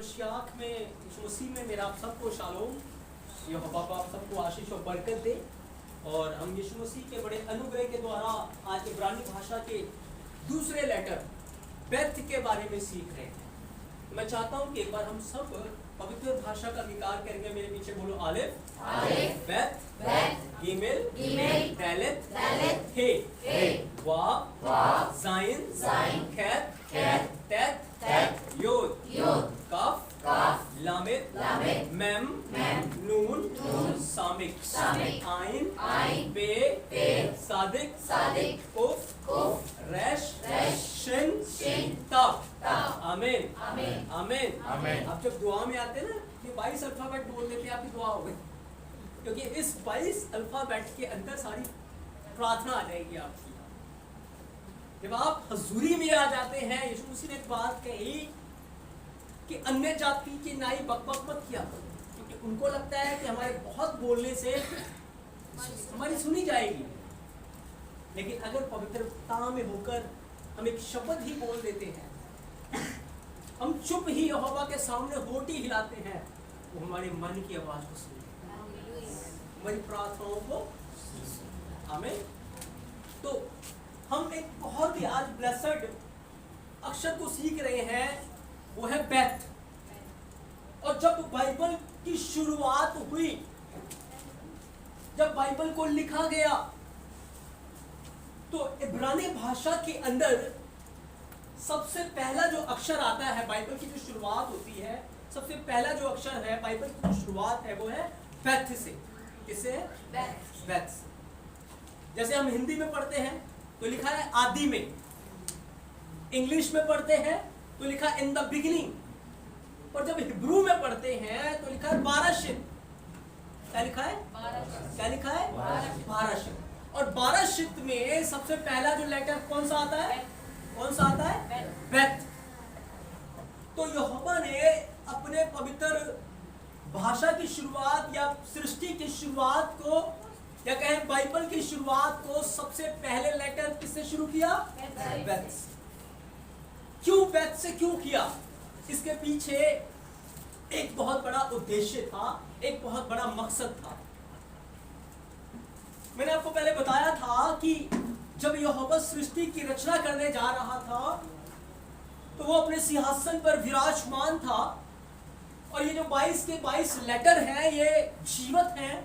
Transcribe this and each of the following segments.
मसीह में, यीशु मसीह में मेरा आप सबको शालोम। यहोवा बाप आप सबको आशीष और बरकत दे। और हम यीशु मसीह के बड़े अनुग्रह के द्वारा आज इब्रानी भाषा के दूसरे लेटर बेथ के बारे में सीख रहे हैं। मैं चाहता हूं कि एक बार हम सब पवित्र भाषा का विकार करेंगे। मेरे पीछे बोलो आलिफ, बेथ, गिमेल, दालेत, हे, वाव, जाइन, खैत, तेत, योद, कफ, लामेद, मेम, नून, सामिक, आइन, पे, सादिक, उफ, रेश, शिन, तब। आमीन। आप जब दुआ में आते हैं ना, ये 22 अल्फाबेट बोल देते हैं, आपकी दुआ हो गई। क्योंकि इस 22 अल्फाबेट के अंदर सारी प्रार्थना आ जाएगी आपकी। जब आप हजूरी में आ जाते हैं, यीशु मसीह ने एक बात कही कि अन्य जाति की नाई बकबक मत किया, क्योंकि उनको लगता है कि हमारे बहुत बोलने से हमारी सुनी जाएगी। लेकिन अगर पवित्रता में होकर हम एक शब्द ही बोल देते हैं, हम चुप ही यहोवा के सामने होठी हिलाते हैं, वो हमारे मन की आवाज को सुनते हैं, हमारी प्रार्थनाओं को। आमीन। तो हम एक बहुत ही आज ब्लेस्ड अक्षर को सीख रहे हैं, वो है बेथ। और जब बाइबल की शुरुआत हुई, जब बाइबल को लिखा गया, तो इब्रानी भाषा के अंदर सबसे पहला जो अक्षर आता है, बाइबल की जो शुरुआत होती है, सबसे पहला जो अक्षर है बाइबल की जो शुरुआत है, वो है बेथ से। किससे है? बेथ से। जैसे हम हिंदी में पढ़ते हैं तो लिखा है आदि में, इंग्लिश में पढ़ते हैं तो लिखा है इन द बिगिनिंग, और जब हिब्रू में पढ़ते हैं तो लिखा है बाराशित। क्या लिखा है? क्या लिखा है? बाराशित। और बाराशित में सबसे पहला जो लेटर कौन सा आता है? कौन सा आता है? बेथ। तो यहोवा ने अपने पवित्र भाषा की शुरुआत या सृष्टि की शुरुआत को, या कहें बाइबल की शुरुआत को, सबसे पहले लेटर किससे शुरू किया? बेथ से। क्यों बेथ से क्यों किया? इसके पीछे एक बहुत बड़ा उद्देश्य था, एक बहुत बड़ा मकसद था। मैंने आपको पहले बताया था कि जब यहोवा सृष्टि की रचना करने जा रहा था, तो वो अपने सिंहासन पर विराजमान था। और ये जो 22 के 22 लेटर हैं, ये जीवित हैं,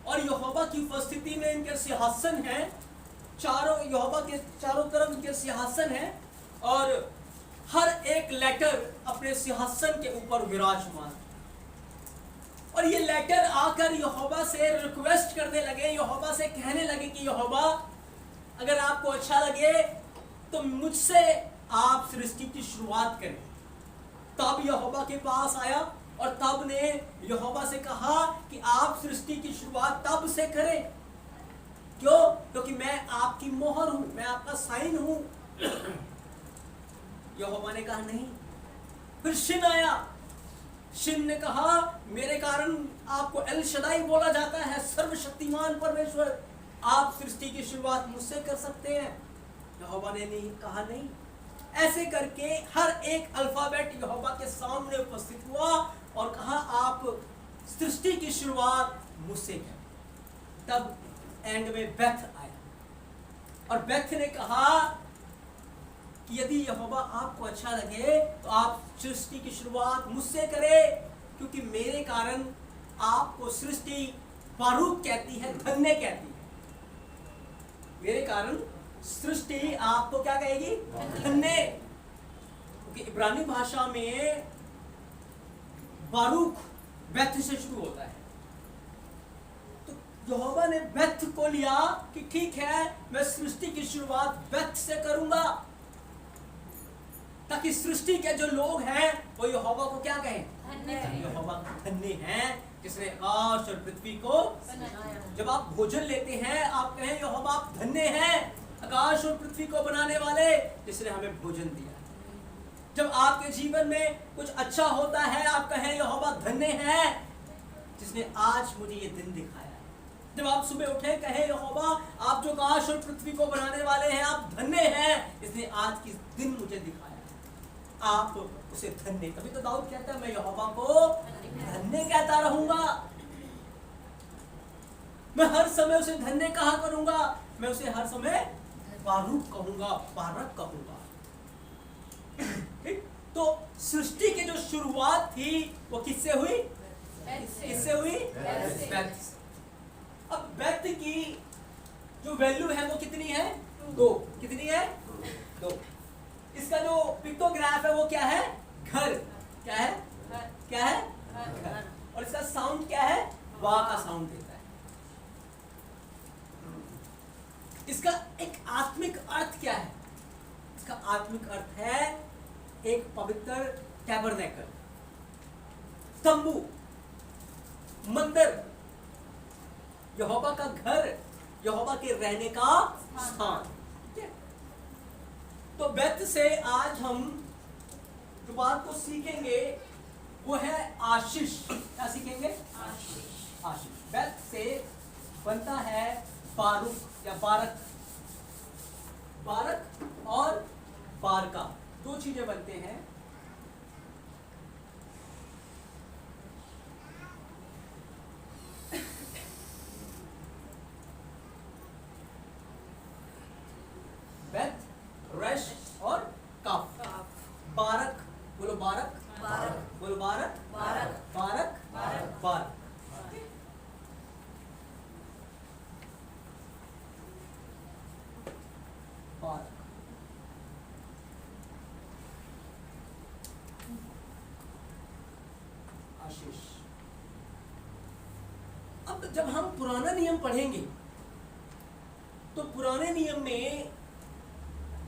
और यहोवा की उपस्थिति में इनके सिंहासन हैं। यहोवा के चारों तरफ इनके सिंहासन हैं, और हर एक लेटर अपने सिंहासन के ऊपर विराजमान। और ये लेटर आकर यहोवा से रिक्वेस्ट करने लगे, यहोवा से कहने लगे कि यहोवा, अगर आपको अच्छा लगे तो मुझसे आप सृष्टि की शुरुआत करें। तब यहोवा के पास आया और तब ने यहोवा से कहा कि आप सृष्टि की शुरुआत तब से करें। क्यों? क्योंकि मैं आपकी मोहर हूं, मैं आपका साइन हूं। यहोवा ने कहा नहीं। फिर शिन आया। शिन ने कहा, मेरे कारण आपको एल शदाई बोला जाता है, सर्वशक्तिमान परमेश्वर, आप सृष्टि की शुरुआत मुझसे कर सकते हैं। यहोवा ने नहीं कहा नहीं। ऐसे करके हर एक अल्फाबेट यहोवा के सामने उपस्थित हुआ और कहा, आप सृष्टि की शुरुआत मुझसे करें। तब एंड में बेथ आया, और बेथ ने कहा कि यदि यहोवा आपको अच्छा लगे तो आप सृष्टि की शुरुआत मुझसे करें, क्योंकि मेरे कारण आपको सृष्टि बारूक कहती है, धन्य कहती है। मेरे कारण सृष्टि आपको क्या कहेगी? धन्य। क्योंकि इब्रानी भाषा में बारूक बेथ से शुरू होता है। तो यहोवा ने बेथ को लिया कि ठीक है, मैं सृष्टि की शुरुआत बेथ से करूंगा, ताकि सृष्टि के जो लोग हैं वो यहोवा को क्या कहें? यहोवा धन्य हैं जिसने आकाश और पृथ्वी को बनाया। जब आप भोजन लेते हैं, आप कहें यहोवा आप धन्य हैं, आकाश और पृथ्वी को बनाने वाले जिसने हमें भोजन दिया। जब आपके जीवन में कुछ अच्छा होता है, आप कहें यहोवा धन्य है जिसने आज मुझे ये दिन दिखाया। जब आप सुबह उठे, कहे यहोवा आप जो आकाश और पृथ्वी को बनाने वाले हैं, आप धन्य हैं, इसने आज की दिन मुझे दिखाया। आप उसे धन्य। तभी तो दाऊद कहता है मैं यहोवा को धन्य कहता रहूंगा, मैं हर समय उसे धन्य कहा करूंगा, मैं उसे हर समय बारूक कहूंगा, बारक कहूंगा। तो सृष्टि की जो शुरुआत थी वो किससे हुई? किससे हुई? बेथ। अब बेथ की जो वैल्यू है वो कितनी है? 2। कितनी है? 2। इसका जो पिक्टोग्राफ है वो क्या है? घर। क्या है? क्या है? घर। और इसका साउंड क्या है? वाह का साउंड देता है। इसका एक आत्मिक अर्थ क्या है? इसका आत्मिक अर्थ है एक पवित्र टैबरनेकल, तंबू, मंदिर, यहोवा का घर, यहोवा के रहने का स्थान। तो बेथ से आज हम जो बात को सीखेंगे वो है आशीष। क्या सीखेंगे? आशीष। बेथ से बनता है बारूक या बारक। बारक और बारका 2 चीजें बनते हैं। बेथ, रेश और काफ। बारक बोलो, बारक, बोलो बारक, बारक, बारक। आशीष। अब जब हम पुराना नियम पढ़ेंगे तो पुराने नियम में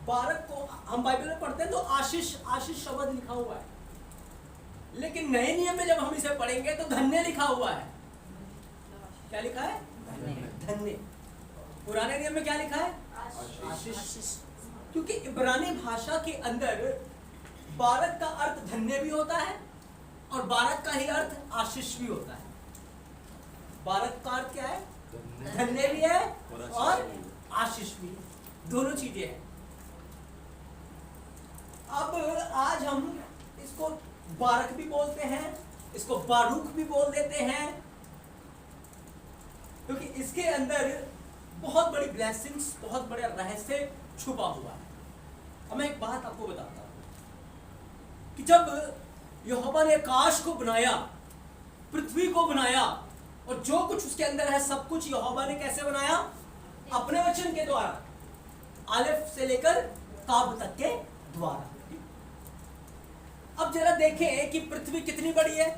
बारक को हम बाइबल में पढ़ते हैं तो आशीष, आशीष शब्द लिखा हुआ है, लेकिन नए नियम में जब हम इसे पढ़ेंगे तो धन्य लिखा हुआ है। क्या लिखा है? धन्य। पुराने नियम में क्या लिखा है? आशीष। क्योंकि इब्रानी भाषा के अंदर बारक का अर्थ धन्य भी होता है और बारक का ही अर्थ आशीष भी होता है। बारक का अर्थ क्या है? धन्य भी है और आशीष भी, दोनों चीजें हैं। अब आज हम इसको बारक भी बोलते हैं, इसको बारूक भी बोल देते हैं, क्योंकि इसके अंदर बहुत बड़ी ब्लेसिंग्स, बहुत बड़ा रहस्य छुपा हुआ है। अब मैं एक बात आपको बताता हूं कि जब यहोवा ने आकाश को बनाया, पृथ्वी को बनाया और जो कुछ उसके अंदर है सब कुछ यहोवा ने कैसे बनाया? अपने वचन के द्वारा, आलिफ से लेकर काब तक के द्वारा। अब जरा देखें कि पृथ्वी कितनी बड़ी है।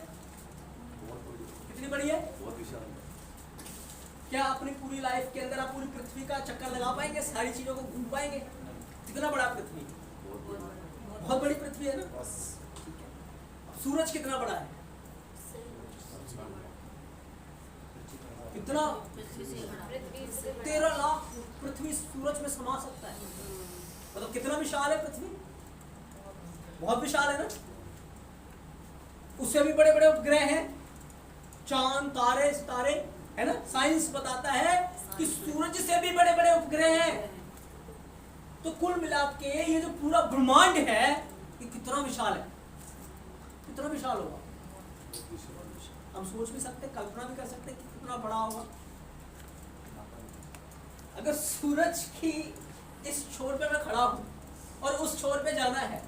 कितनी बड़ी है? बहुत विशाल है। क्या अपनी पूरी लाइफ के अंदर आप पूरी पृथ्वी का चक्कर लगा पाएंगे? सारी चीजों को घूम पाएंगे? कितना बड़ा पृथ्वी? बहुत बड़ी पृथ्वी है ना। सूरज कितना बड़ा है? कितना? 13 लाख पृथ्वी सूरज में समा सकता है। मतलब कितना विशाल है पृथ्वी? बहुत विशाल है ना। उससे भी बड़े बड़े उपग्रह हैं, चांद, तारे, सितारे, है ना। साइंस बताता है कि सूरज से भी बड़े बड़े उपग्रह हैं। तो कुल मिलाकर के ये जो पूरा ब्रह्मांड है ये कितना विशाल है, कितना विशाल होगा। हम सोच भी सकते, कल्पना भी कर सकते कि कितना बड़ा होगा। अगर सूरज की इस छोर पे मैं खड़ा हूं और उस छोर पे जाना है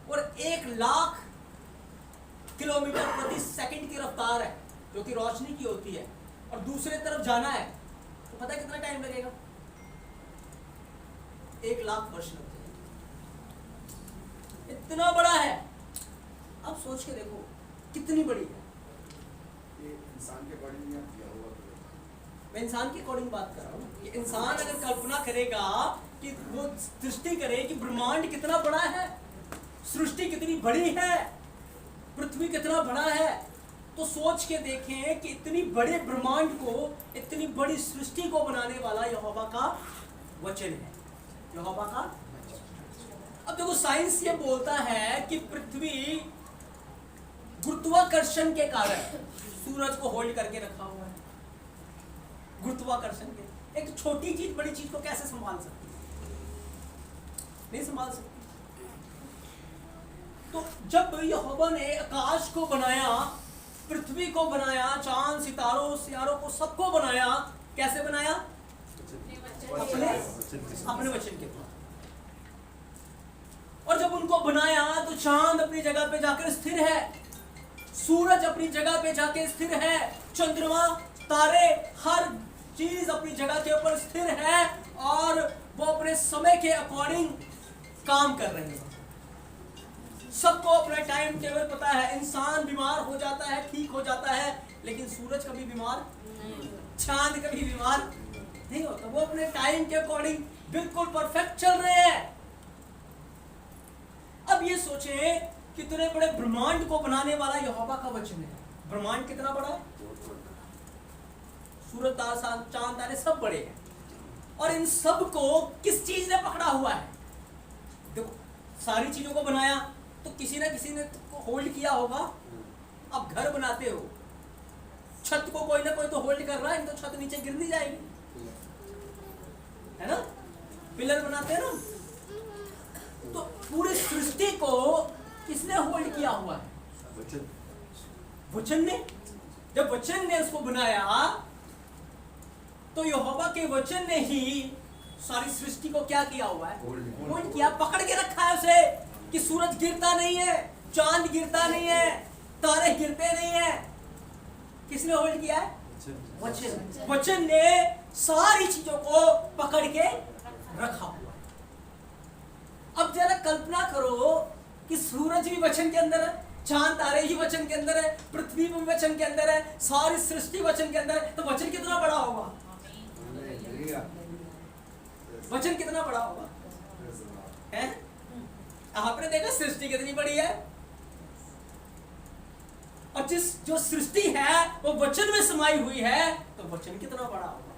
और 1 लाख किलोमीटर प्रति सेकंड की रफ्तार है जो कि रोशनी की होती है, और दूसरे तरफ जाना है तो पता है कितना टाइम लगेगा? 1 लाख वर्ष लगते हैं। इतना बड़ा है। अब सोच के देखो कितनी बड़ी है। ये इंसान के अकॉर्डिंग किया हुआ तो मैं इंसान के अकॉर्डिंग बात कर रहा हूँ। इंसान अगर कल्पना करेगा कि वो सृष्टि करे कि ब्रह्मांड कितना बड़ा है, सृष्टि कितनी बड़ी है, पृथ्वी कितना बड़ा है, तो सोच के देखें कि इतनी बड़े ब्रह्मांड को, इतनी बड़ी सृष्टि को बनाने वाला यहोवा का वचन है, यहोवा का। अब देखो साइंस ये बोलता है कि पृथ्वी गुरुत्वाकर्षण के कारण सूरज को होल्ड करके रखा हुआ है। गुरुत्वाकर्षण के, एक छोटी चीज बड़ी चीज को कैसे संभाल सकती है? नहीं संभाल सकती। तो जब यहोवा ने आकाश को बनाया, पृथ्वी को बनाया, चांद सितारों सियारों को सबको बनाया, कैसे बनाया? अपने वचन के द्वारा। और जब उनको बनाया तो चांद अपनी जगह पे जाकर स्थिर है, सूरज अपनी जगह पे जाके स्थिर है, चंद्रमा, तारे, हर चीज अपनी जगह के ऊपर स्थिर है और वो अपने समय के अकॉर्डिंग काम कर रहे हैं। सबको अपना टाइम टेबल पता है। इंसान बीमार हो जाता है, ठीक हो जाता है, लेकिन सूरज कभी बीमार, चांद कभी बीमार नहीं होता। वो अपने टाइम के अकॉर्डिंग बिल्कुल परफेक्ट चल रहे हैं। अब ये सोचें, कितने बड़े ब्रह्मांड को बनाने वाला यहोवा का वचन है। ब्रह्मांड कितना बड़ा है? सूरज, चांद, तारे सब बड़े हैं। और इन सब को किस चीज ने पकड़ा हुआ है? देखो, सारी चीजों को बनाया तो किसी ना किसी ने होल्ड किया होगा। अब घर बनाते हो, छत को कोई ना कोई तो होल्ड कर रहा है, तो छत नीचे गिर नहीं जाएगी, है ना? पिलर बनाते हैं ना। तो पूरी सृष्टि को किसने होल्ड किया हुआ है? वचन ने। जब वचन ने उसको बनाया तो यहोवा के वचन ने ही सारी सृष्टि को क्या किया हुआ है? होल्ड किया, पकड़ के रखा है उसे, कि सूरज गिरता नहीं है, चांद गिरता नहीं है, तारे गिरते नहीं है। किसने होल्ड किया है? वचन। वचन ने सारी चीजों को पकड़ के रखा हुआ है। अब जरा कल्पना करो कि सूरज भी वचन के अंदर है, चांद तारे ही वचन के अंदर है, पृथ्वी भी वचन के अंदर है, सारी सृष्टि वचन के अंदर है, तो वचन कितना बड़ा होगा? वचन कितना बड़ा होगा? है? आपने देखा सृष्टि कितनी बड़ी है, और जो सृष्टि है वो वचन में समाई हुई है, तो वचन कितना बड़ा होगा?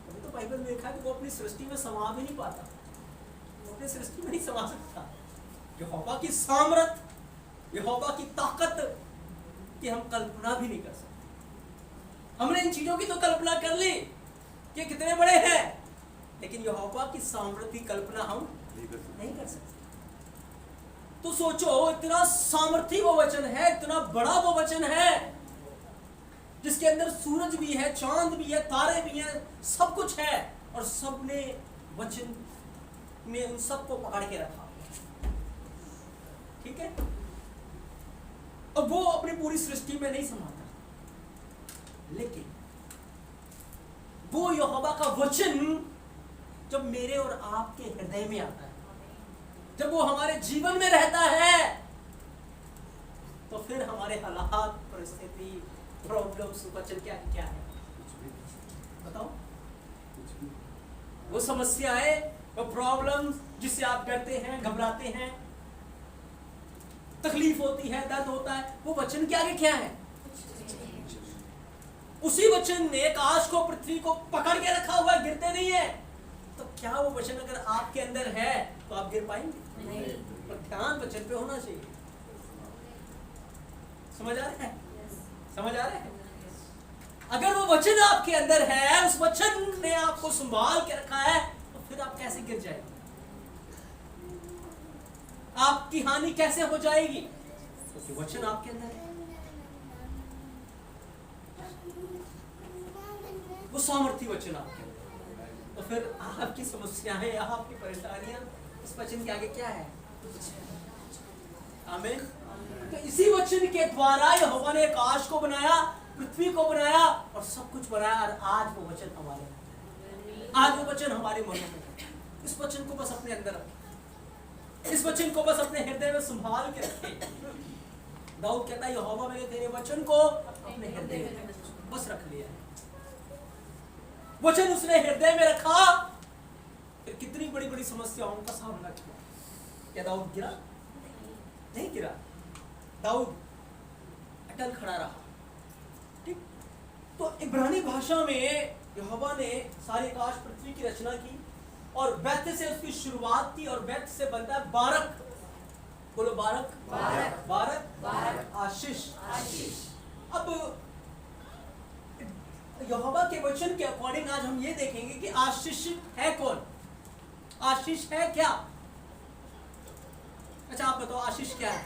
अभी तो बाइबल में लिखा है कि वो अपनी सृष्टि में समा भी नहीं पाता, वो अपनी सृष्टि में नहीं समा सकता। यहोवा की सामर्थ, यहोवा की ताकत की हम कल्पना भी नहीं कर सकते। हमने इन चीजों की तो कल्पना कर ली कि कितने बड़े हैं, लेकिन यहोवा की सामर्थ की कल्पना हम नहीं कर सकते। तो सोचो, इतना सामर्थी वो वचन है, इतना बड़ा वो वचन है, जिसके अंदर सूरज भी है, चांद भी है, तारे भी हैं, सब कुछ है, और सबने वचन में उन सबको पकड़ के रखा। ठीक है? अब वो अपनी पूरी सृष्टि में नहीं समाता, लेकिन वो यहोवा का वचन जब मेरे और आपके हृदय में आता है, जब वो हमारे जीवन में रहता है, तो फिर हमारे हालात, परिस्थिति, प्रॉब्लम्स, वचन क्या क्या है? बताओ। वो समस्याएं, वो प्रॉब्लम्स जिससे आप डरते हैं, घबराते हैं, तकलीफ होती है, दर्द होता है, वो वचन के आगे क्या है? उसी वचन ने आकाश को, पृथ्वी को पकड़ के रखा हुआ, गिरते नहीं है। तो क्या वो वचन अगर आपके अंदर है तो आप गिर पाएंगे? नहीं। पर ध्यान वचन पे होना चाहिए। समझ आ रहा है? समझ आ रहा है? अगर वो वचन आपके अंदर है, उस वचन ने आपको संभाल के रखा है, तो फिर आप कैसे गिर जाएंगे? आपकी हानि कैसे हो जाएगी? क्योंकि वचन आपके अंदर है। वो सामर्थी वचन आपके अंदर, तो फिर आपकी समस्याएं, आपकी परेशानियां इस वचन के आगे क्या है? आमीन। तो इसी वचन के द्वारा यहोवा ने आकाश को बनाया, पृथ्वी को बनाया, और सब कुछ बनाया, और आज वो वचन हमारे, आज वो वचन हमारे मनों में है। इस वचन को बस अपने अंदर रखें, इस वचन को बस अपने हृदय में संभाल के रखें। दाऊद कहता है, यहोवा मैंने तेरे वचन को अपने हृदय में बस रख लिया है। वचन उसने हृदय में रखा, फिर कितनी बड़ी बड़ी समस्याओं का सामना किया। क्या दाऊद गिरा? नहीं गिरा। दाऊद अटल खड़ा रहा। ठीक? तो इब्रानी भाषा में यहोवा ने सारी आकाश पृथ्वी की रचना की, और बैत से उसकी शुरुआत की, और बैत से बनता है बारक। बोलो बारक। बारक, बारक, बारक, आशीष, आशीष। अब यहोवा के वचन के अकॉर्डिंग आज हम ये देखेंगे कि आशीष है कौन? आशीष है क्या? अच्छा आप बताओ आशीष क्या है?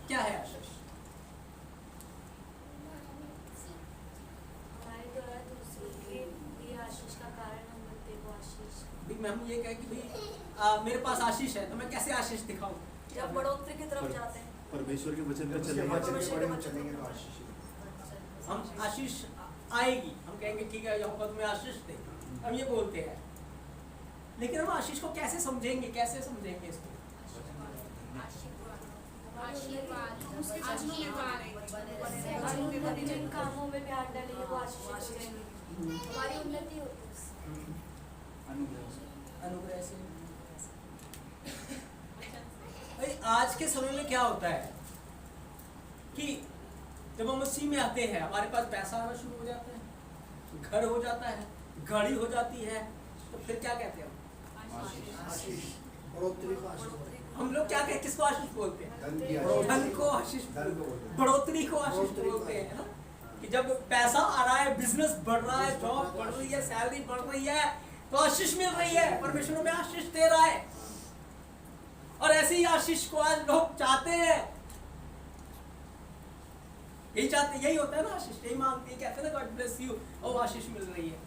क्या है आशीष? हमारे द्वारा दूसरों के लिए आशीष का कारण हम बनते हैं, वो आशीष। भाई मैम ये कहे कि भाई मेरे पास आशीष है तो मैं कैसे आशीष दिखाऊं? जब बढ़ोतरी की तरफ जाते हैं, परमेश्वर के वचन पर उसके चलेंगे। वचन के बारे में चलेंगे तो आशीष ही। हम आशीष आएगी, हम कहेंगे ठीक है यहोवा तुम्हें आशीष दे, हम ये बोलते हैं। लेकिन हम आशीष को कैसे समझेंगे, कैसे समझेंगे इसको? जिन कामों में भी हाथ डालेंगे वो आशीष हो जाएंगे, हमारी उन्नति होती है। अनुग्रह से भाई आज के समय में क्या होता है कि जब हम मसीह में आते हैं हमारे पास पैसा आना शुरू हो जाता है, घर हो जाता है, गाड़ी हो जाती है, तो फिर क्या कहते हैं आशीष बढ़ोतरी को आशीष बोलते हैं। हम लोग क्या कहते, किसको आशीष बोलते हैं? धन की आशीष। धन को आशीष, धन को बोलते हैं। बढ़ोतरी को आशीष बढ़ोतरी को बोलते हैं ना, कि जब पैसा आ रहा है, बिजनेस बढ़ रहा है, जॉब बढ़ रही है, सैलरी बढ़ रही है, तो आशीष मिल रही है, परमेश्वर में आशीष दे रहा है। और ऐसे ही आशीष को आज लोग चाहते हैं, यही चाहते, यही होता है ना आशीष, यही मांगते हैं, कहते हैं ना गॉड ब्लेस यू, और आशीष मिल रही है।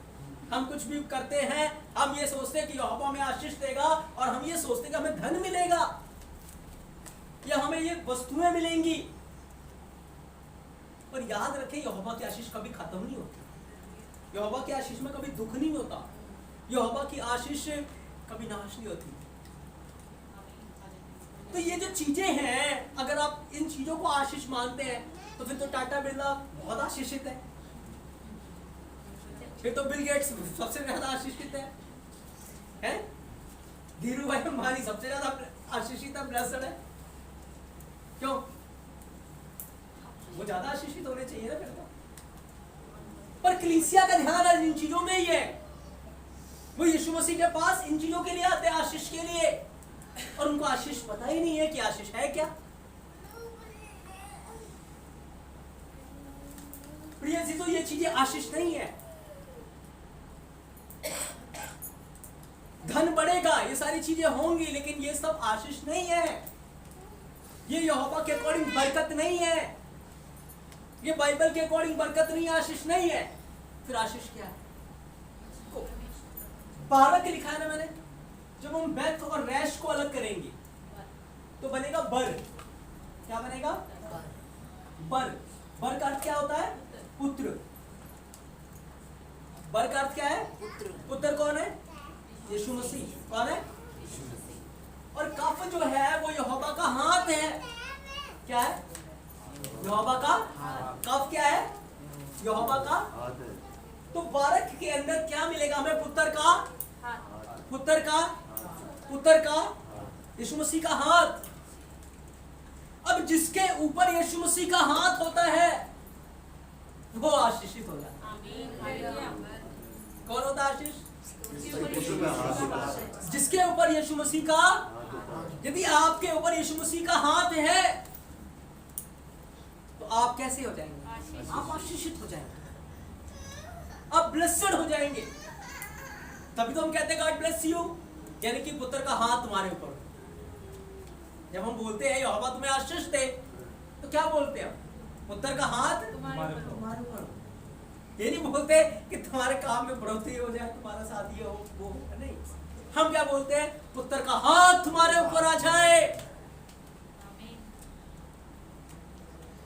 हम कुछ भी करते हैं, हम ये सोचते हैं कि यहोवा हमें आशीष देगा, और हम ये सोचते हैं कि हमें धन मिलेगा या हमें ये वस्तुएं मिलेंगी। पर याद रखें यहोवा की आशीष कभी खत्म नहीं होती, यहोवा की आशीष में कभी दुख नहीं होता, यहोवा की आशीष कभी नाश नहीं होती। तो ये जो चीजें हैं, अगर आप इन चीजों को आशीष मानते हैं तो फिर तो टाटा बिरला बहुत आशीषित है, फिर तो बिल गेट्स सबसे ज्यादा आशीषित है? धीरू भाई अंबानी सबसे ज्यादा आशीषित है, ब्लेस्ड है। क्यों? वो ज्यादा आशीषित होने चाहिए ना फिर तो। पर कलीसिया का ध्यान आज इन चीजों में ही है, वो यीशु मसीह के पास इन चीजों के लिए आते हैं, आशीष के लिए, और उनको आशीष पता ही नहीं है कि आशीष है क्या। प्रिय जी, तो ये चीजें आशीष नहीं है। धन बढ़ेगा, ये सारी चीजें होंगी, लेकिन ये सब आशीष नहीं है, ये यहोवा के अकॉर्डिंग बरकत नहीं है, ये बाइबल के अकॉर्डिंग बरकत नहीं, आशीष नहीं है। फिर आशीष क्या है? 12 के लिखा है ना मैंने, जब हम बेथ और रैश को अलग करेंगे तो बनेगा बर। क्या बनेगा? बर। बर का अर्थ क्या होता है? पुत्र। बर का अर्थ क्या है? पुत्र कौन है? यीशु मसीह। कौन है? और कफ जो है वो यहोवा का हाथ है। क्या है? यहोवा का कफ क्या है? यहोवा का। तो बारक के अंदर क्या मिलेगा हमें? पुत्र का, पुत्र का, पुत्र का, यीशु मसीह का हाथ। अब जिसके ऊपर यीशु मसीह का हाथ होता है वो आशीषित हो जाता है। कौन होता है आशीष? जिसके ऊपर यीशु मसीह का, यदि आपके ऊपर यीशु मसीह का हाथ है तो आप कैसे हो जाएंगे? आप आशीषित हो जाएंगे, आप ब्लेस्ड हो जाएंगे। तभी तो हम कहते हैं गॉड ब्लेस यू, यानी कि पुत्र का हाथ तुम्हारे ऊपर। जब हम बोलते हैं यहोवा तुम्हें आशीष दे, तो क्या बोलते हैं? पुत्र का हाथ तुम्हारे ऊपर। ये नहीं बोलते कि तुम्हारे काम में बढ़ोतरी हो जाए, तुम्हारा साथ ये हो वो हो, नहीं। हम क्या बोलते हैं? पुत्र का हाथ तुम्हारे ऊपर आ जाए।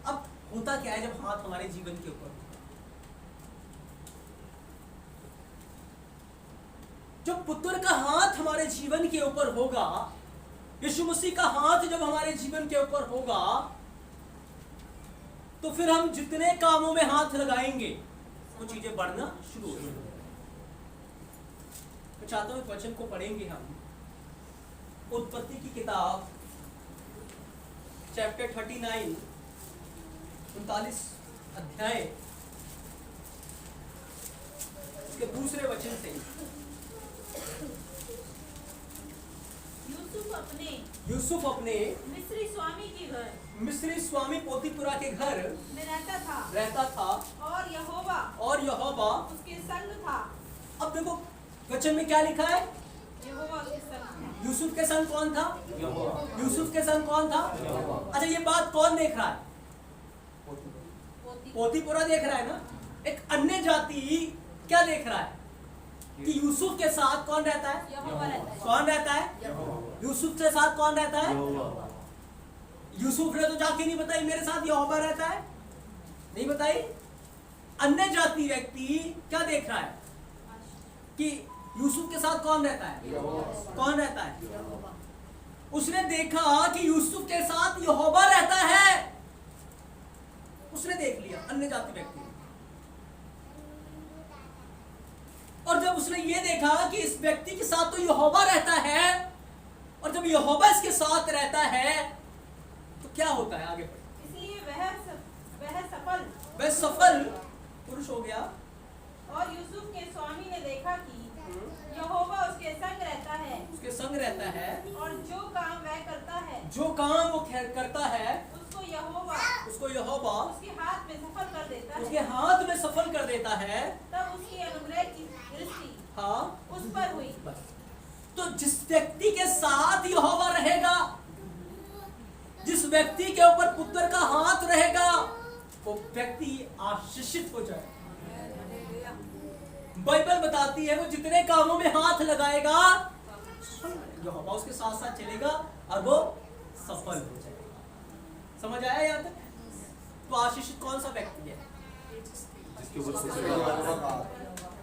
अब होता क्या है जब हाथ हमारे जीवन के ऊपर? जब पुत्र का हाथ हमारे जीवन के ऊपर होगा, यीशु मसीह का हाथ जब हमारे जीवन के ऊपर होगा, तो फिर हम जितने कामों में हाथ लगाएंगे वो चीजें बढ़ना शुरू हो जाएंगी। मैं चाहता हूं इस वचन को पढ़ेंगे हम। उत्पत्ति की किताब चैप्टर 39, 39 अध्याय के दूसरे वचन से। यूसुफ अपने मिस्री स्वामी के घर, मिस्री स्वामी पोतीपुरा के घर में रहता था और यहोवा यहोवा उसके संग था। अब देखो वचन में क्या लिखा है? यहोवा उसके संग यूसुफ के संग कौन था? यूसुफ के संग कौन था? अच्छा, ये बात कौन देख रहा है? पोतीपुरा देख रहा है ना। एक अन्य जाति क्या देख रहा है कि यूसुफ के साथ कौन रहता है? यहोवा रहता है। कौन रहता है? यूसुफ के साथ कौन रहता है? यूसुफ ने तो जाके नहीं बताई मेरे साथ यहोवा रहता है, नहीं बताई। अन्य जाति व्यक्ति क्या देख रहा है कि यूसुफ के साथ कौन रहता है? कौन रहता है? उसने देखा कि यूसुफ के साथ यहोवा रहता है, उसने देख लिया अन्य जाति व्यक्ति। और जब उसने ये देखा कि इस व्यक्ति के साथ तो यहोवा रहता है, और जब यहोवा इसके साथ रहता है तो क्या होता है? आगे बढ़े। इसलिए वह सफल पुरुष हो गया। और यूसुफ के स्वामी ने देखा कि यहोवा उसके संग रहता है, उसके संग रहता है, और जो काम वह करता है, जो काम वो करता है, उसको यहोवा उसके हाथ में सफल कर देता उसके है। हाथ में सफल कर देता है। तब उसकी अनुग्रह की दृष्टि हाँ, उस पर हुई। बस। तो जिस व्यक्ति के साथ यहोवा रहेगा, जिस व्यक्ति के ऊपर पुत्र का हाथ रहेगा, वो व्यक्ति आशीषित हो जाए। बाइबल बताती है वो जितने कामों में हाथ लगाएगा यहोवा उसके साथ साथ चलेगा और वो सफल हो जाएगा। समझ आया यहाँ तक? तो आशीषित कौन सा व्यक्ति है? जिसके ऊपर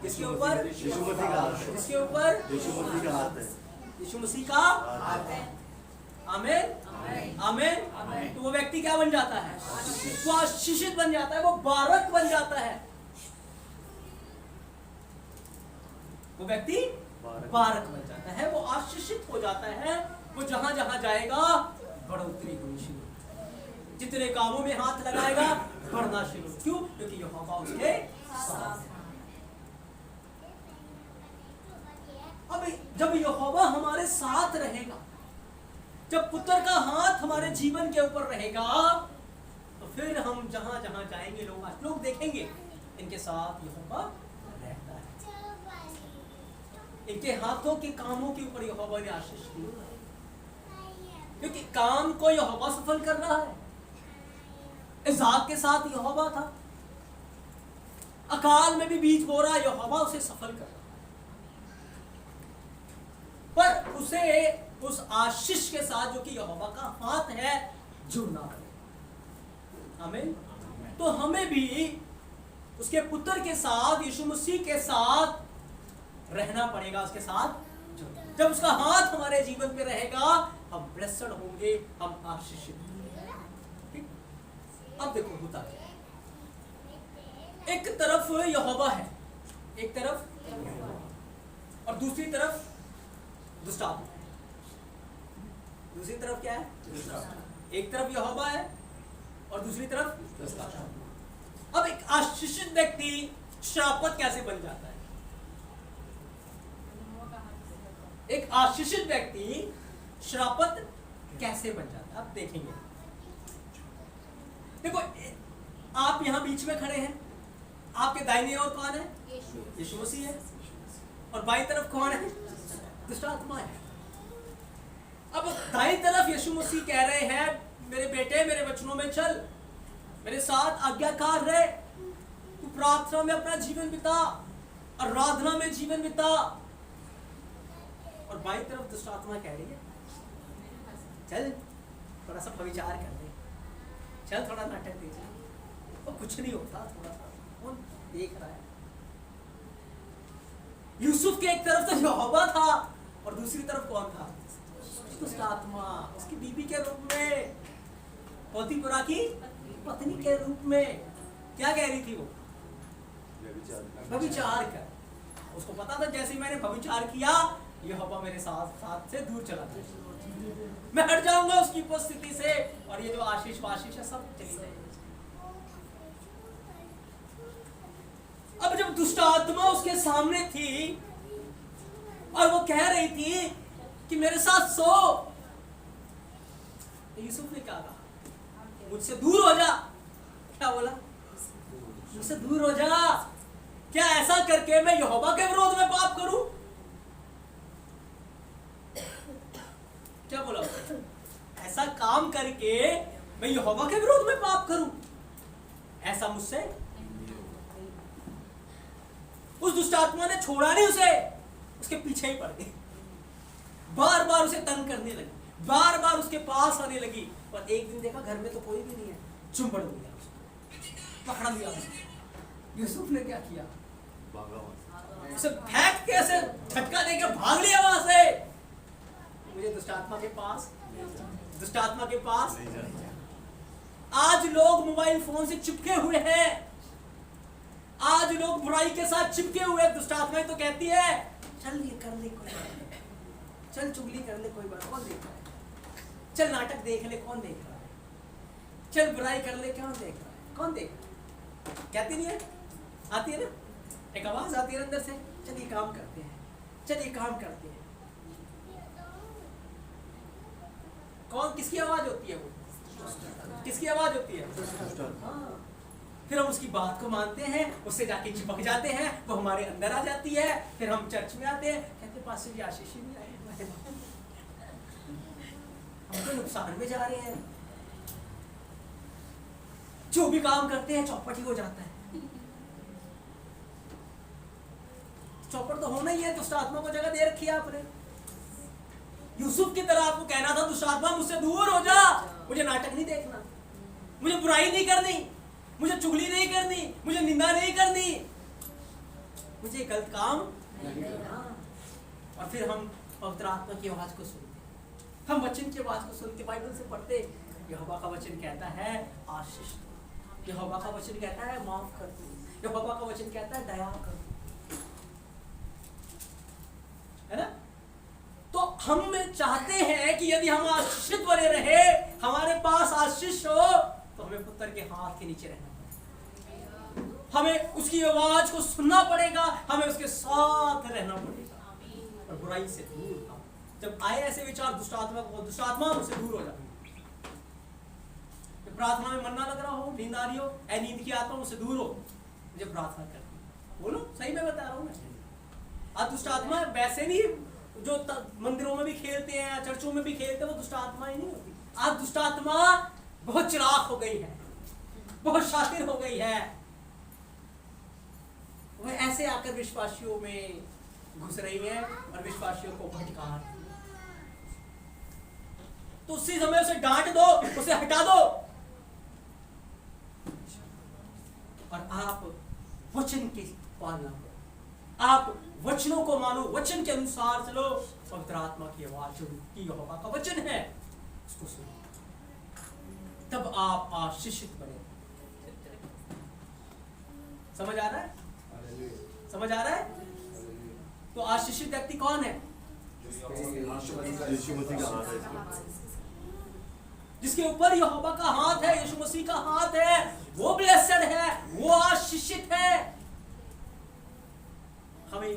किसके ऊपर? यीशु मसीह का हाथ है। किसके ऊपर? यीशु मसीह का हाथ है। यीशु मसीह का। आमीन, आमीन। तो वो व्यक्ति क्या बन जाता है? वो आशीषित बन जाता है, वो बारक बन जाता है। वो व्यक्ति बारक बन जाता है, वो आशीषित हो जाता है। वो जहां जहां जाएगा बढ़ोतरी होनी शुरू, जितने कामों में हाथ लगाएगा बढ़ना शुरू। क्यों? क्योंकि यहोवा उसके साथ है। अब जब यहोवा हमारे साथ रहेगा, जब पुत्र का हाथ हमारे जीवन के ऊपर रहेगा, तो फिर हम जहां जहां जाएंगे लोग देखेंगे इनके साथ यहोवा रहता है। इनके हाथों के कामों के ऊपर यहोवा ने आशीष दी, क्योंकि काम को यहोवा सफल कर रहा है। इसाक के साथ यहोवा था, अकाल में भी बीज बो रहा, यहोवा उसे सफल कर रहा, पर उसे उस आशीष के साथ जो कि यहोवा का हाथ है जुड़ना पड़ेगा। आमीन। तो हमें भी उसके पुत्र के साथ, यीशु मसीह के साथ रहना पड़ेगा, उसके साथ जुड़ना। जब उसका हाथ हमारे जीवन पे रहेगा, हम ब्लेस्ड होंगे, हम आशीषित होंगे। अब देखो होता क्या है, एक तरफ यहोवा है, एक तरफ, और दूसरी तरफ दुष्ट आत्मा है। दूसरी तरफ क्या है? एक तरफ यहोवा है और दूसरी तरफ दुष्ट आत्मा। अब एक आशीषित व्यक्ति श्रापित कैसे बन जाता है? एक आशीषित व्यक्ति श्रापित कैसे बन जाता है? आप देखेंगे। देखो, आप यहां बीच में खड़े हैं, आपके दाहिने ओर कौन है? यीशु मसीह है, और बाईं तरफ कौन है? दुष्ट आत्मा है। अब दाईं तरफ यीशु मसीह कह रहे हैं, मेरे बेटे मेरे वचनों में चल, मेरे साथ आज्ञाकार रहे, तू प्रार्थना में अपना जीवन बिता, आराधना में जीवन बिता। और बाईं तरफ दुष्ट आत्मा कह रही है, चल थोड़ा सा विचार कर ले, चल थोड़ा नाटक दीजिए, वो कुछ नहीं होता, थोड़ा सा कौन देख रहा है। यूसुफ के एक तरफ तो यहोवा था और दूसरी तरफ कौन था? दुष्ट आत्मा, उसकी बीबी के रूप में, पोतीपुरा की पत्नी के रूप में। क्या कह रही थी वो? व्यभिचार कर। उसको पता था जैसे ही मैंने व्यभिचार किया, यहोवा मेरे साथ से दूर चला जाएगा, मैं हट जाऊंगा उसकी उपस्थिति से, और ये जो आशीष वाशीष है सब चली जाएगी। अब जब दुष्ट आत्मा उसके सामने थी और वो कह रही थी कि मेरे साथ सो, तो यूसुफ ने क्या कहा? मुझसे दूर हो जा। क्या बोला? मुझसे दूर हो जा। क्या ऐसा करके मैं यहोवा के विरोध में पाप करूं? ऐसा काम करके मैं यहोवा के विरोध में पाप करूं, ऐसा मुझसे उस दुष्ट आत्मा ने छोड़ा नहीं उसे, उसके पीछे ही पड़ गई, बार बार उसे तंग करने लगी, बार बार उसके पास आने लगी। पर एक दिन देखा घर में तो कोई भी नहीं है, चुंबड़ दिया उसको, पकड़ लिया उसको। यूसुफ ने क्या किया, उसे फेंक के ऐसे झटका देकर भाग लिया वहां से। मुझे दुष्ट आत्मा के पास, दुष्ट आत्मा के पास। आज लोग मोबाइल फोन से चिपके हुए हैं, आज लोग बुराई के साथ चिपके हुए। दुष्ट आत्माएं तो कहती है चल ये कर ले कोई बात नहीं, चल चुगली कर ले कोई बात, कौन देख रहा है, चल नाटक देख ले कौन देख रहा है, चल बुराई कर ले कौन देख रहा है, कौन देख रहा है। कहती नहीं है, आती है ना, एक आवाज आती है अंदर से, चल ये काम करते हैं, चल ये काम करते हैं। कौन, किसकी आवाज होती है वो, किसकी आवाज होती है? हाँ। फिर हम उसकी बात को मानते हैं, उससे जाके चिपक जाते हैं, वो हमारे अंदर आ जाती है। फिर हम चर्च में आते हैं, कहते पास्टर जी आशीष ही नहीं आए, हम तो नुकसान में जा रहे हैं। जो भी काम करते हैं चौपट ही हो जाता है। चौपट तो होना ही है, दुष्ट आत्मा को जगह दे रखी है आपने। यूसुफ की तरह आपको कहना था दुष्ट आत्मा मुझसे दूर हो जा, मुझे नाटक नहीं देखना, मुझे बुराई नहीं करनी, मुझे चुगली नहीं करनी, मुझे निंदा नहीं करनी, मुझे गलत काम नहीं करना। और फिर हम पवित्र आत्मा की आवाज को सुनते, हम वचन की आवाज को सुनते, बाइबल से पढ़ते। यहोवा का वचन कहता है आशीष दो, यहोवा का वचन कहता है माफ कर दो, यहोवा का वचन कहता है दया कर दो, है ना। तो हम चाहते हैं कि यदि हम आशीषित बने रहे, हमारे पास आशीष हो, तो हमें पुत्र के हाथ के नीचे रहना पड़ेगा, हमें उसकी आवाज को सुनना पड़ेगा, हमें उसके साथ रहना पड़ेगा और बुराई से दूर। जब आए ऐसे विचार दुष्ट आत्मा को, दुष्ट आत्मा उससे दूर हो जाए। प्रार्थना में मन ना लग रहा हो, नींद आ रही हो, ऐ नींद की आत्मा मुझसे दूर हो, मुझे प्रार्थना करनी। बोलो सही में बता रहा हूँ मैं। आज दुष्ट आत्मा वैसे नहीं, जो मंदिरों में भी खेलते हैं, चर्चों में भी खेलते हैं, वो दुष्ट आत्मा ही नहीं होती। आज दुष्ट आत्मा बहुत चिराग हो गई है, बहुत शातिर हो गई है, वह ऐसे आकर विश्वासियों में घुस रही है और विश्वासियों को भटका रही है। तो उसी समय उसे डांट दो, उसे हटा दो और आप वचन की पालना करो, आप वचनों को मानो, वचन के अनुसार चलो। पवित्र आत्मा की आवाज जो की यहोवा का वचन है उसको सुनो, तब आप आशीषित बने। समझ आ रहा है? समझ आ रहा है? तो आशीषित व्यक्ति कौन है? जिसके ऊपर यहोवा का हाथ है, यीशु मसीह का हाथ है, वो ब्लेस्ड है, वो आशीषित है। हमें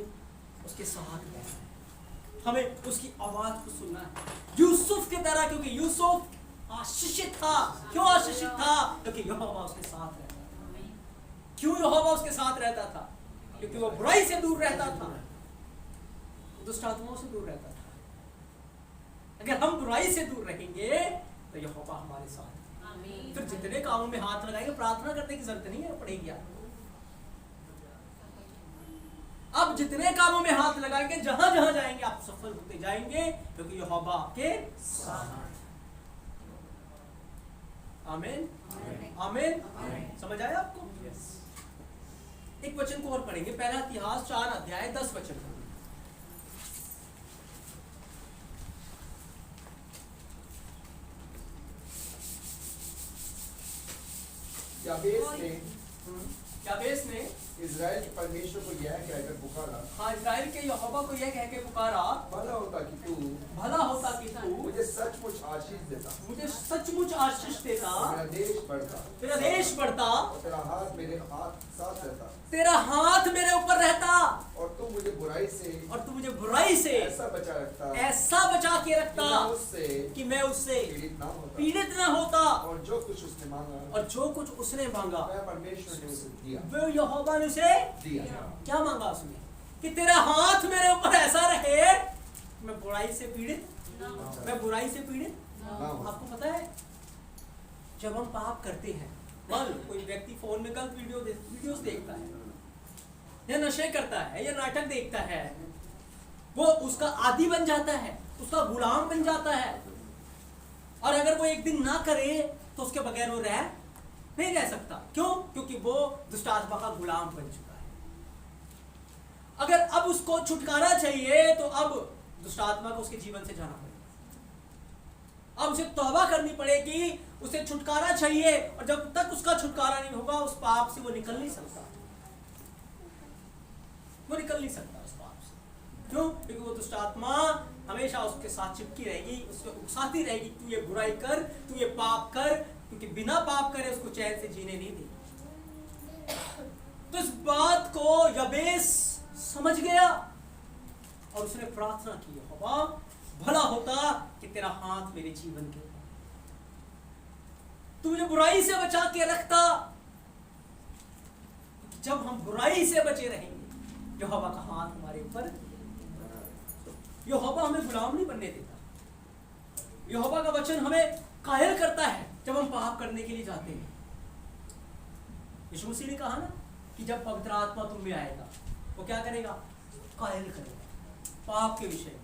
उसके साथ रहना है, हमें उसकी आवाज को सुनना है, यूसुफ की तरह। क्योंकि यूसुफ आशीषित था। क्यों आशीषित था? क्योंकि यहोवा उसके साथ रहता था। क्यों यहोवा उसके साथ रहता था? क्योंकि वो बुराई से दूर रहता था, दुष्ट आत्माओं से दूर रहता था। अगर हम बुराई से दूर रहेंगे तो यहोवा हमारे साथ है। फिर जितने कामों में हाथ लगाएंगे, प्रार्थना करने की जरूरत नहीं है पड़ेगी आपको। अब जितने कामों में हाथ लगाएंगे, जहां जहां जाएंगे आप सफल होते जाएंगे, क्योंकि यहोवा आपके साथ। आमीन, आमीन। समझ आया आपको? एक वचन को और पढ़ेंगे, पहला इतिहास 4 अध्याय 10 वचन। याबेस ने इज़राइल के परमेश्वर को यह कहकर पुकारा। हाँ, इज़राइल के यहोवा को यह कह के पुकारा, भला होता कि तू मुझे सचमुच आशीष देता, मुझे सचमुच आशीष देता, मेरा देश बढ़ता, तेरा देश बढ़ता, तेरा हाथ मेरे हाथ साथ रहता, तेरा हाथ मेरे ऊपर रहता, और तू मुझे बुराई से ऐसा बचा के रखता कि मैं उससे पीड़ित न होता। और जो कुछ उसने मांगा वह परमेश्वर ने उसे दिया, वो यहोवा ने उसे दिया। क्या मांगा उसने? कि तेरा हाथ मेरे ऊपर ऐसा रहे, मैं बुराई से पीड़ित ना हो। मैं बुराई से पीड़ित ना हो। आपको पता जब हम पाप करते हैं, मान लो कोई व्यक्ति फोन में गलत वीडियोस देखता है, या नशे करता है, या नाटक देखता है, वो उसका आदी बन जाता है, उसका गुलाम बन जाता है। और अगर वो एक दिन ना करे तो उसके बगैर वो नहीं रह सकता। क्यों? क्योंकि वो दुष्ट आत्मा का गुलाम बन चुका है। अगर अब उसको छुटकारा चाहिए तो अब दुष्ट आत्मा को उसके जीवन से जाना पड़ेगा। अब उसे तौबा करनी पड़ेगी, उसे छुटकारा चाहिए, और जब तक उसका छुटकारा नहीं होगा उस पाप से वो निकल नहीं सकता। वो निकल नहीं सकता उस पाप से। क्यों? क्योंकि वो दुष्ट आत्मा हमेशा उसके साथ चिपकी रहेगी, उसको उकसाती रहेगी, तू ये बुराई कर, तू ये पाप कर, क्योंकि बिना पाप करे उसको चैन से जीने नहीं देगी। तो इस बात को यबेस समझ गया और उसने प्रार्थना की, यहोवा भला होता कि तेरा हाथ मेरे जीवन के ऊपर, तू मुझे बुराई से बचा के रखता। जब हम बुराई से बचे रहेंगे यहोवा का हाथ हमारे ऊपर। यहोवा हमें गुलाम नहीं बनने देता। यहोवा का वचन हमें कायल करता है जब हम पाप करने के लिए जाते हैं। यीशु मसीह ने कहा ना कि जब पवित्र आत्मा तुम में आएगा वो क्या करेगा? कायल करेगा, पाप के विषय में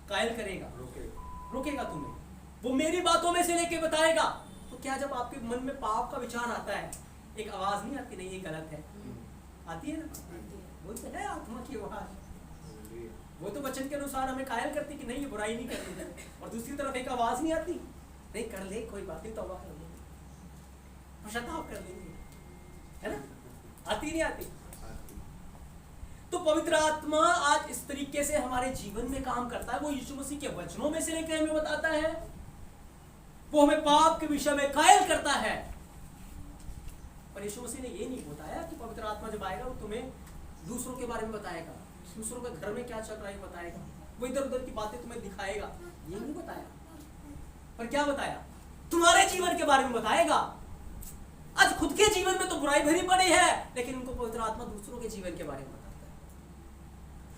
कायल करेगा, रोकेगा तुम्हें, वो मेरी बातों में से लेके बताएगा। तो क्या जब आपके मन में पाप का विचार आता है, एक आवाज नहीं आती, नहीं ये गलत है? आती है ना? वो तो है आत्मा की आवाज, वो तो वचन के अनुसार हमें कायल करती कि नहीं ये बुराई नहीं करनी। और दूसरी तरफ एक आवाज नहीं आती, नहीं कर ले, कोई बात नहीं, तौबा कर लेंगे, पश्चाताप कर लेंगे, है ना? आती नहीं आती? तो पवित्र आत्मा आज इस तरीके से हमारे जीवन में काम करता है। वो यीशु मसीह के वचनों में से लेकर हमें बताता है, वो हमें पाप के विषय में कायल करता है। पर यीशु मसीह ने ये नहीं बताया कि पवित्र आत्मा जब आएगा वो तुम्हें दूसरों के बारे में बताएगा, दूसरों के घर में क्या चल रहा है बताएगा, वो इधर उधर की बातें तुम्हें दिखाएगा, ये नहीं बताया। पर क्या बताया? तुम्हारे जीवन के बारे में बताएगा। आज खुद के जीवन में तो बुराई भरी पड़ी है, लेकिन उनको पवित्र आत्मा दूसरों के जीवन के बारे में बताता है।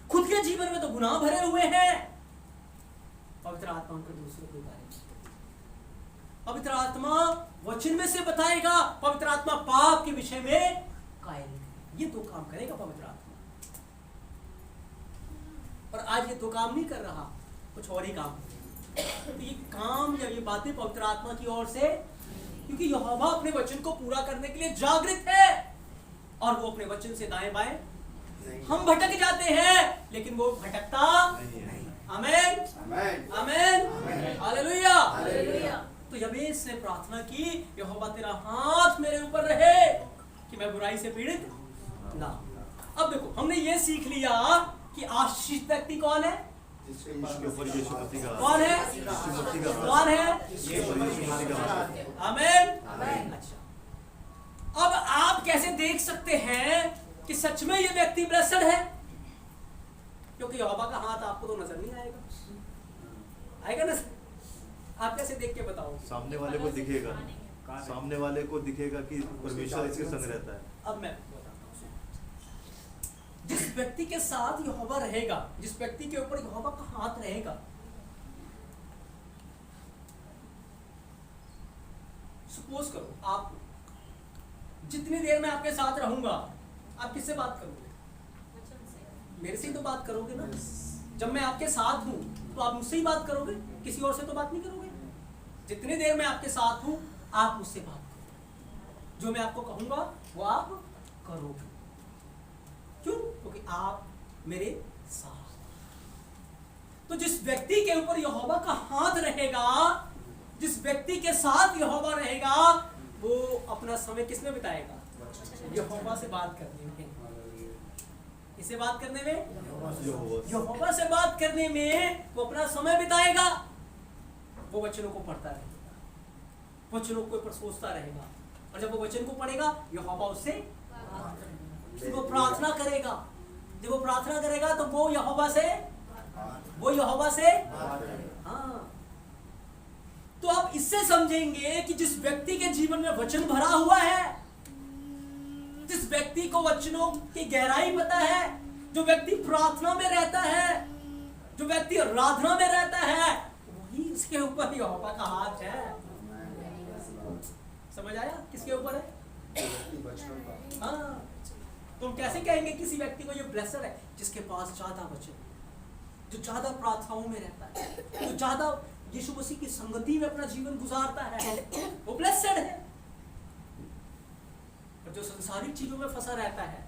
खुद के जीवन में तो गुनाह भरे हुए हैं, पवित्र आत्मा उनको दूसरों के बारे में, पवित्र आत्मा वचन में से बताएगा, पवित्र आत्मा पाप के विषय में कायल। ये दो काम करेगा पवित्र आत्मा। पर आज ये दो काम नहीं कर रहा, कुछ और ही काम। तो ये काम या ये बातें पवित्र आत्मा की ओर से, क्योंकि यहोवा अपने वचन को पूरा करने के लिए जागृत है और वो अपने वचन से दाएं बाएं। हम भटक जाते हैं लेकिन वो भटकता नहीं। आमीन, आमीन, हालेलुया। तो यबेस ने प्रार्थना की, यहोवा तेरा हाथ मेरे ऊपर रहे कि मैं बुराई से पीड़ित ना। अब देखो, हमने ये सीख लिया कि आशीषित व्यक्ति कौन है? कौन है? कौन है? आमीन। अच्छा, अब आप कैसे देख सकते हैं कि सच में ये व्यक्ति ब्लेस्ड है? क्योंकि यहोवा का हाथ आपको तो नजर नहीं आएगा, आएगा ना? आप कैसे देख के बताओ? सामने वाले को दिखेगा, सामने वाले को दिखेगा कि परमेश्वर इसके संग रहता है। अब मैं जिस व्यक्ति के साथ यहोवा रहेगा, जिस व्यक्ति के ऊपर यहोवा का हाथ रहेगा, सपोज करो आप, जितनी देर मैं आपके साथ रहूंगा आप किससे बात करोगे? मेरे से ही तो बात करोगे ना। जब मैं आपके साथ हूं तो आप मुझसे ही बात करोगे, किसी और से तो बात नहीं करोगे। जितनी देर मैं आपके साथ हूं आप मुझसे बात करोगे, जो मैं आपको कहूंगा वो आप करोगे। क्यों? क्योंकि आप मेरे साथ। तो जिस व्यक्ति के ऊपर यहोवा का हाथ रहेगा, जिस व्यक्ति के साथ यहोवा रहेगा, वो अपना समय किसमें बिताएगा? यहोवा से बात करने में। किससे बात करने में? यहोवा से बात करने में वो अपना समय बिताएगा। वो वचनों को पढ़ता रहेगा, वचनों के ऊपर सोचता रहेगा, और जब वो वचन को पढ़ेगा यहोवा उससे वो प्रार्थना करेगा। जब वो प्रार्थना करेगा तो वो यहोवा से हाँ। तो आप इससे समझेंगे कि जिस व्यक्ति के जीवन में वचन भरा हुआ है, जिस व्यक्ति को वचनों की गहराई पता है, जो व्यक्ति प्रार्थना में रहता है, जो व्यक्ति आराधना में रहता है, वही इसके ऊपर यहोवा का हाथ है। समझ आया किसके ऊपर है? हाँ, तुम कैसे कहेंगे किसी व्यक्ति को ये ब्लेसड है? जिसके पास ज्यादा वचन, जो ज्यादा प्रार्थनाओं में रहता है, जो ज्यादा यीशु मसीह की संगति में अपना जीवन गुजारता है, वो ब्लेसड है। और जो संसारिक चीजों में फंसा रहता है,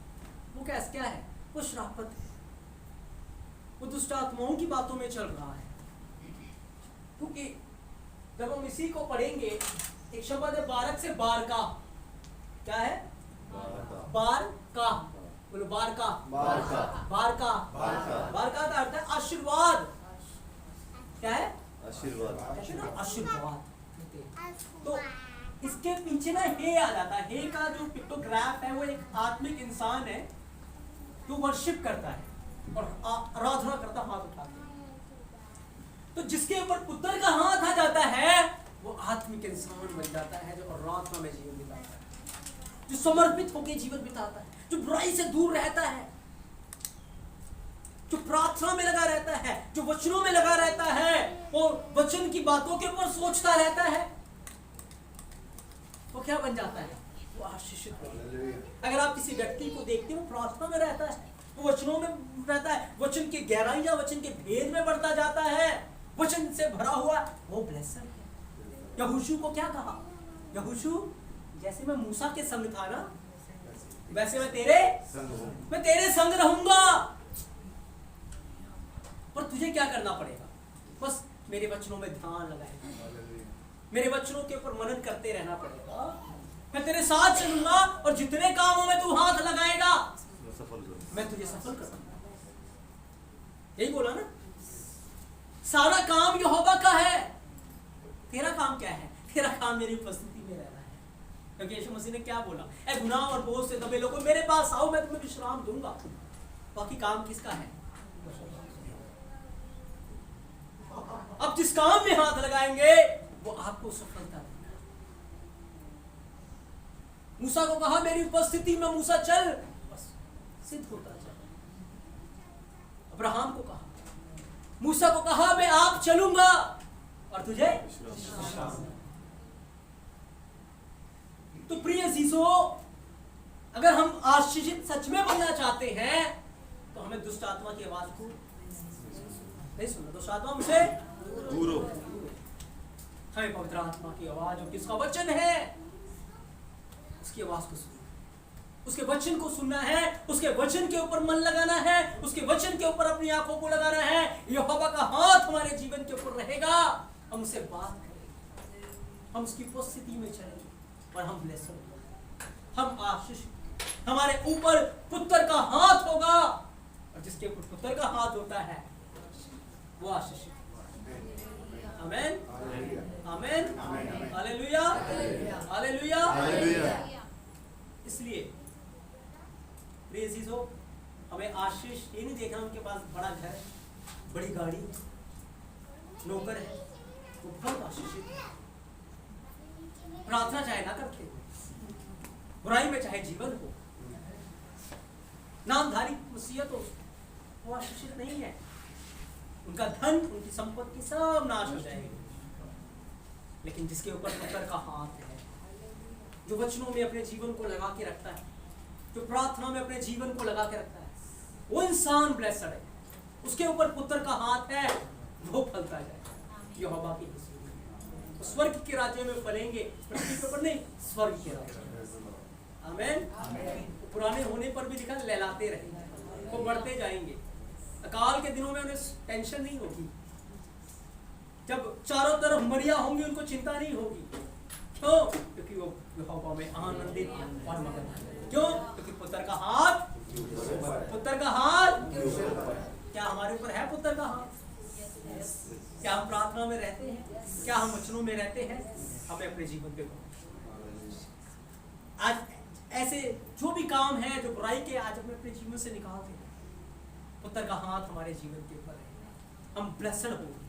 वो क्या है? वो श्रापित है, वो दुष्ट आत्माओं की बातों में चल रहा है। क्योंकि जब हम इसी को पढ़ेंगे, एक शब्द है बारक से बार का। क्या है? बार का। बोलो बार का। बार का। बार का। बार का का अर्थ है आशीर्वाद। क्या है? आशीर्वाद। आशीर्वाद। तो इसके पीछे ना हे आ जाता है। हे का जो पिक्टोग्राफ है वो एक आत्मिक इंसान है जो वर्शिप करता है और आराधना करता, हाथ उठा के। तो जिसके ऊपर पुत्र का हाथ आ जाता है वो आत्मिक इंसान बन जाता है, जो आराधना में जीवन बिताता है, जो समर्पित होकर जीवन बिताता है, जो बुराई से दूर रहता है, जो प्रार्थना में लगा रहता है, जो वचनों में लगा रहता है और वचन की बातों के ऊपर सोचता रहता है, वो क्या बन जाता है? वो आशीषित। अगर आप किसी व्यक्ति को देखते हो प्रार्थना में रहता है, वो वचनों में रहता है, वचन की गहराई या वचन के भेद में बढ़ता जाता है, वचन से भरा हुआ, वो ब्लेसड है। यहोशू को क्या कहा? यहोशू, जैसे मैं मूसा के संग था ना, वैसे मैं तेरे संग रहूंगा। पर तुझे क्या करना पड़ेगा? बस मेरे वचनों में ध्यान लगाएगा, मेरे वचनों के ऊपर मनन करते रहना पड़ेगा। मैं तेरे साथ चलूंगा और जितने कामों में तू हाथ लगाएगा मैं तुझे सफल करूंगा। यही बोला ना, सारा काम यहोवा का है। तेरा काम क्या है? तेरा काम मेरी उपस्थिति में रहना है। क्योंकि यीशु मसीह ने क्या बोला? ऐ गुनाह और बोझ से दबे लोगों, मेरे पास आओ, मैं तुम्हें विश्राम दूंगा। बाकी काम किसका है? अब जिस काम में हाथ लगाएंगे वो आपको सफलता देगा। मूसा को कहा मेरी उपस्थिति में मूसा चल, बस सिद्ध होता चल। अब्राहम को कहा, मूसा को कहा मैं आप चलूंगा और तुझे विश्राम। तो प्रिय अजीजों, अगर हम आशीषित सच में बनना चाहते हैं तो हमें दुष्ट आत्मा की आवाज को नहीं सुनना। दुष्ट आत्मा हमसे दूर हो। हमें पवित्र आत्मा की आवाज, जो किसका वचन है, उसकी आवाज को सुनना, उसके वचन को सुनना है, उसके वचन के ऊपर मन लगाना है, उसके वचन के ऊपर अपनी आंखों को लगाना है। यहोवा का हाथ हमारे जीवन के ऊपर रहेगा, हम उससे बात करेंगे, हम उसकी उपस्थिति में चलेंगे और हम ब्लेस्ड होंगे, हम आशीष। हमारे ऊपर पुत्र का हाथ होगा और जिसके ऊपर पुत्र का हाथ होता है वो आशीष। आमेन, आमेन, हालेलुया, हालेलुया। इसलिए प्रिय अजीजों, हमें आशीष ये नहीं देखना उनके पास बड़ा घर, बड़ी गाड़ी, नौकर है, वो बहुत आशीषित है। प्रार्थना चाहे ना करते हो, बुराई में चाहे जीवन हो, नामधारी वसीयत हो, वो आशीषित नहीं है। उनका धन, उनकी संपत्ति सब नाश हो जाएगी। लेकिन जिसके ऊपर पुत्र का हाथ है, जो वचनों में अपने जीवन को लगा के रखता है, जो प्रार्थना में अपने जीवन को लगा के रखता है, वो इंसान ब्लेस्ड है। उसके ऊपर पुत्र का हाथ है, वो फलता जाएगा यहोवा की हसूरी में। तो स्वर्ग के राज्य में फलेंगे, पृथ्वी के ऊपर नहीं, स्वर्ग के राज्य में। आमेन। पुराने होने पर भी लिखा लहलाते रहेंगे, वो बढ़ते जाएंगे। अकाल के दिनों में उन्हें टेंशन नहीं होगी, जब चारों तरफ मरिया होंगी उनको चिंता नहीं होगी। क्यों? क्योंकि वो यहोवा में आनंदित और मगन है। क्यों? क्योंकि पुत्र का हाथ, पुत्र का हाथ। क्या हमारे ऊपर है पुत्र का हाथ? क्या हम प्रार्थना में रहते हैं? क्या हम वचनों में रहते हैं? हमें अपने जीवन पे आज ऐसे जो भी काम है, जो बुराई के, आज हमें अपने जीवन से निकालते हैं। पुत्र का हाथ हमारे जीवन के ऊपर है। हम ब्लेस्ड होंगे,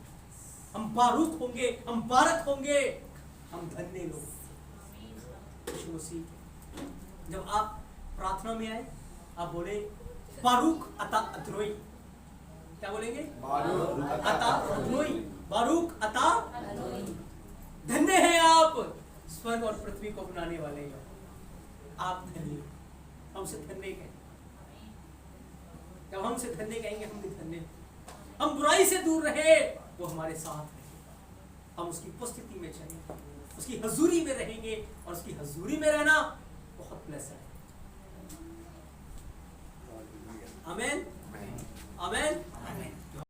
हम बारूक होंगे, हम बारक होंगे, हम धन्य लोग। यीशु मसीह, जब आप प्रार्थना में आए, आप बोले बारूक अता अद्रोई। क्या बोलेंगे? बारूक अता अद्रोई। बारूक अता, धन्य है आप स्वर्ग और पृथ्वी को बनाने वाले हो, आप धन्य हो। हमसे धन्य कहें, जब हमसे धन्य कहेंगे हम भी धन्य हो। हम बुराई से दूर रहे, वो हमारे साथ रहेगा। हम उसकी उपस्थिति में चलेंगे, उसकी हजूरी में रहेंगे, और उसकी हजूरी में रहना